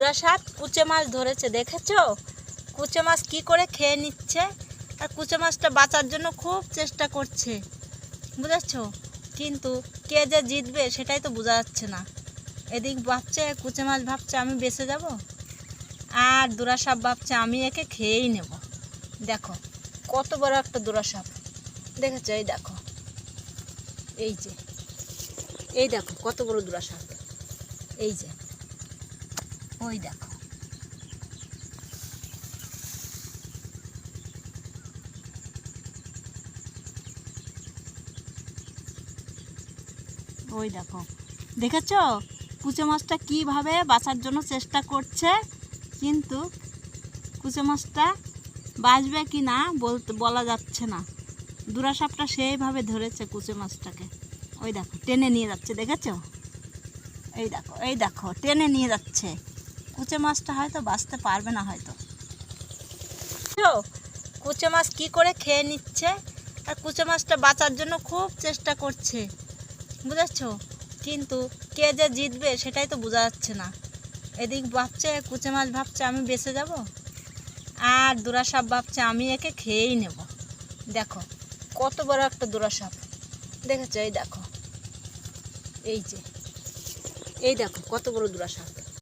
দুরাসাপ কুচে মাছ ধরেছে, দেখেছো? কুচে মাছ কি করে খেয়ে নিচ্ছে, আর কুচে মাছটা বাঁচার জন্য খুব চেষ্টা করছে, বুঝেছো? কিন্তু কে যে জিতবে সেটাই তো বোঝা যাচ্ছে না। এদিক ভাবছে কুচে মাছ ভাবছে আমি বেঁচে যাব, আর দুরাসাপ ভাবছে আমি একে খেয়েই নেব। দেখো কত বড় একটা দুরাসাপ, দেখেছো? এই দেখো, এই যে, এই দেখো কত বড় দুরাসাপ, এই যে, ওই দেখো। ওই দেখো, দেখেছো কুচে মাছটা কীভাবে বাঁচার জন্য চেষ্টা করছে, কিন্তু কুচে মাছটা বাঁচবে কি না বলা যাচ্ছে না। দুরাসাপটা সেইভাবে ধরেছে কুচে মাছটাকে, ওই দেখো টেনে নিয়ে যাচ্ছে, দেখেছো? এই দেখো, এই দেখো টেনে নিয়ে যাচ্ছে। কুচে মাছটা হয়তো বাঁচতে পারবে না হয়তো। কুচে মাছ কি করে খেয়ে নিচ্ছে, আর কুচে মাছটা বাঁচার জন্য খুব চেষ্টা করছে, বুঝেছো? কিন্তু কে যে জিতবে সেটাই তো বোঝা যাচ্ছে না। এদিক ভাবছে কুচে মাছ ভাবছে আমি বেঁচে যাব, আর দুরাসাপ ভাবছে আমি একে খেয়েই নেব। দেখো কত বড় একটা দুরাসাপ, দেখেছো? এই দেখো, এই যে, এই দেখো কত বড় দুরাসাপ।